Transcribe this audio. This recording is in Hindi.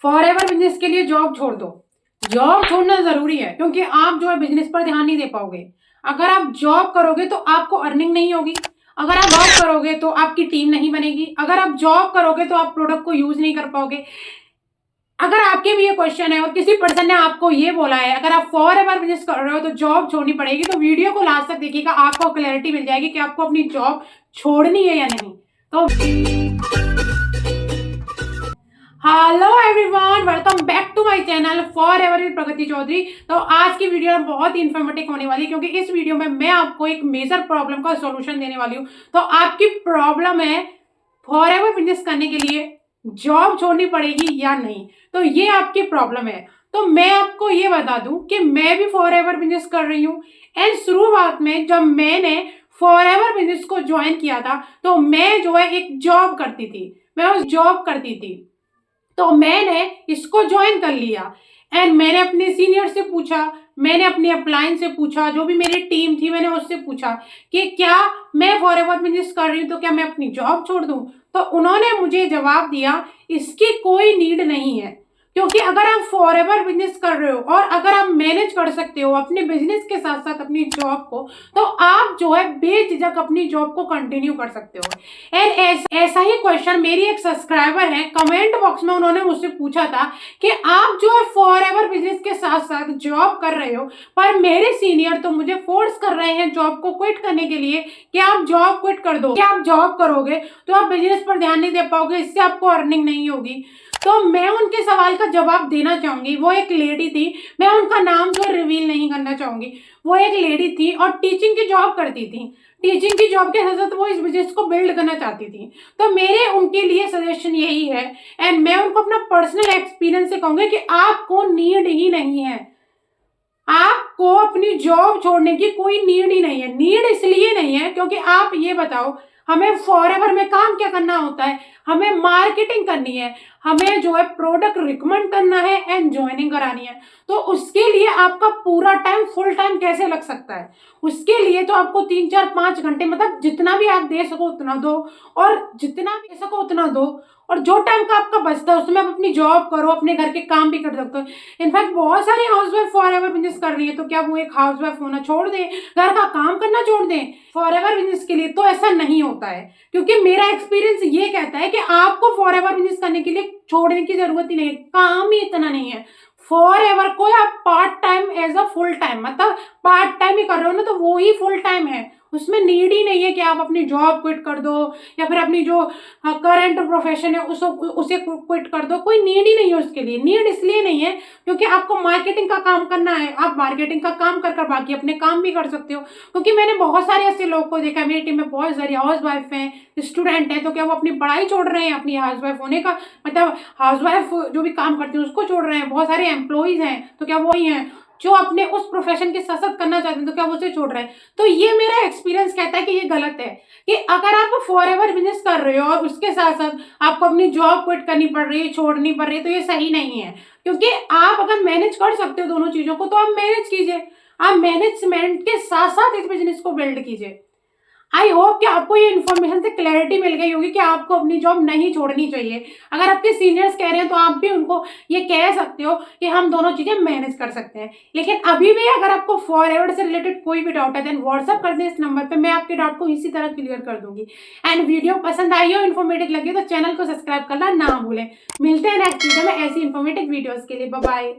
फॉरएवर बिजनेस के लिए जॉब छोड़ दो। जॉब छोड़ना जरूरी है क्योंकि आप जो है बिजनेस पर ध्यान नहीं दे पाओगे। अगर आप जॉब करोगे तो आपको अर्निंग नहीं होगी। अगर आप जॉब करोगे तो आपकी टीम नहीं बनेगी। अगर आप जॉब करोगे तो आप प्रोडक्ट को यूज नहीं कर पाओगे। अगर आपके भी ये क्वेश्चन है और किसी पर्सन ने आपको ये बोला है अगर आप फॉरएवर बिजनेस कर रहे हो तो जॉब छोड़नी पड़ेगी, तो वीडियो को लास्ट तक देखिएगा, आपको क्लैरिटी मिल जाएगी कि आपको अपनी जॉब छोड़नी है या नहीं। तो hello everyone, welcome back to my channel forever with Pragati Chaudhary. तो आज की वीडियो बहुत ही इन्फॉर्मेटिव होने वाली है क्योंकि इस वीडियो में मैं आपको एक मेजर प्रॉब्लम का सॉल्यूशन देने वाली हूँ। तो आपकी प्रॉब्लम है फॉरएवर बिजनेस करने के लिए जॉब छोड़नी पड़ेगी या नहीं, तो ये आपकी प्रॉब्लम है। तो मैं आपको ये बता दूं कि मैं भी फॉरएवर बिजनेस कर रही हूँ। एंड शुरुआत में जब मैंने फॉरएवर बिजनेस को ज्वाइन किया था तो मैं जो है एक जॉब करती थी, मैं उस जॉब करती थी। तो मैंने इसको ज्वाइन कर लिया एंड मैंने अपने सीनियर से पूछा, मैंने अपने अपलाइन से पूछा, जो भी मेरी टीम थी मैंने उससे पूछा कि क्या मैं फॉरएवर बिजनेस कर रही हूँ तो क्या मैं अपनी जॉब छोड़ दूँ। तो उन्होंने मुझे जवाब दिया इसकी कोई नीड नहीं है, क्योंकि अगर आप फॉरएवर बिजनेस कर रहे हो और अगर आप मैनेज कर सकते हो अपने बिजनेस के साथ साथ अपनी जॉब को, तो आप जो है बेझिझक अपनी जॉब को कंटिन्यू कर सकते हो। एंड ऐसा ही क्वेश्चन मेरी एक सब्सक्राइबर है, कमेंट बॉक्स में उन्होंने मुझसे पूछा था कि आप जो है फॉरएवर बिजनेस के साथ साथ जॉब कर रहे हो पर मेरे सीनियर तो मुझे फोर्स कर रहे हैं जॉब को क्विट करने के लिए कि आप जॉब क्विट कर दो, क्या आप जॉब करोगे तो आप बिजनेस पर ध्यान नहीं दे पाओगे, इससे आपको अर्निंग नहीं होगी। तो मैं उनके सवाल का जवाब देना चाहूंगी। वो एक लेडी थी, मैं उनका नाम जो रिवील नहीं करना चाहूंगी। वो एक लेडी थी और टीचिंग की जॉब करती थी। टीचिंग की जॉब के साथ साथ वो इस बिजनेस को बिल्ड करना चाहती थी। तो मेरे उनके लिए सजेशन यही है एंड मैं उनको अपना पर्सनल एक्सपीरियंस से कहूंगी कि आपको नीड ही नहीं है, आपको अपनी जॉब छोड़ने की कोई नीड ही नहीं है। नीड इसलिए नहीं है क्योंकि आप ये बताओ, हमें फॉरएवर में काम क्या करना होता है, हमें मार्केटिंग करनी है, हमें जो है प्रोडक्ट रिकमेंड करना है एंड ज्वाइनिंग करानी है। तो उसके लिए आपका पूरा टाइम फुल टाइम कैसे लग सकता है, उसके लिए तो आपको 3 4 5 घंटे मतलब जितना भी आप दे सको उतना दो, और जितना भी दे सको उतना दो, और जो टाइम का आपका बचता है उसमें आप अपनी जॉब करो, अपने घर के काम भी कर सकते हो। इनफैक्ट बहुत सारी हाउसवाइफ फॉरएवर बिजनेस कर रही है, तो क्या वो एक हाउसवाइफ होना छोड़ दें, घर का काम करना छोड़ दें फॉरएवर बिजनेस के लिए? तो ऐसा नहीं होता है, क्योंकि मेरा एक्सपीरियंस ये कहता है कि आपको फॉरएवर बिजनेस करने के लिए छोड़ने की जरूरत ही नहीं है, काम ही इतना नहीं है। फॉरएवर को आप part time as a full time मतलब पार्ट टाइम ही कर रहे हो ना, तो वो ही फुल टाइम है। उसमें नीड ही नहीं है कि आप अपनी जॉब क्विट कर दो या फिर अपनी जो करंट प्रोफेशन है उसे क्विट कर दो। कोई नीड ही नहीं है उसके लिए। नीड इसलिए नहीं है क्योंकि आपको मार्केटिंग का काम करना है, आप मार्केटिंग का काम कर कर बाकी अपने काम भी कर सकते हो। क्योंकि मैंने बहुत सारे ऐसे लोग को देखा, मेरी टीम में बहुत सारी हाउस वाइफ हैं, स्टूडेंट हैं, तो क्या वो अपनी पढ़ाई छोड़ रहे हैं अपनी हाउस वाइफ होने का मतलब हाउस वाइफ जो भी काम करती है उसको छोड़ रहे हैं। बहुत सारे एम्प्लॉइज हैं तो क्या वो ही हैं जो अपने उस प्रोफेशन के साथ साथ करना चाहते हैं, तो क्या वो उसे छोड़ रहे हैं? तो ये मेरा एक्सपीरियंस कहता है कि ये गलत है कि अगर आप फॉरएवर बिजनेस कर रहे हो और उसके साथ साथ आपको अपनी जॉब क्विट करनी पड़ रही है, छोड़नी पड़ रही है, तो ये सही नहीं है। क्योंकि आप अगर मैनेज कर सकते हो दोनों चीजों को तो आप मैनेज कीजिए, आप मैनेजमेंट के साथ साथ इस बिजनेस को बिल्ड कीजिए। आई होप कि आपको ये इन्फॉर्मेशन से क्लैरिटी मिल गई होगी कि आपको अपनी जॉब नहीं छोड़नी चाहिए। अगर आपके सीनियर्स कह रहे हैं तो आप भी उनको ये कह सकते हो कि हम दोनों चीजें मैनेज कर सकते हैं। लेकिन अभी भी अगर आपको फॉरएवर से रिलेटेड कोई भी डाउट है देन व्हाट्सअप कर दें इस नंबर पे, मैं आपके डाउट को इसी तरह क्लियर कर दूंगी। एंड वीडियो पसंद आई हो, इन्फॉर्मेटिव लगी तो चैनल को सब्सक्राइब करना ना भूलें। मिलते हैं नेक्स्ट वीडियो में ऐसी इन्फॉर्मेटिव वीडियोज के लिए। Bye bye.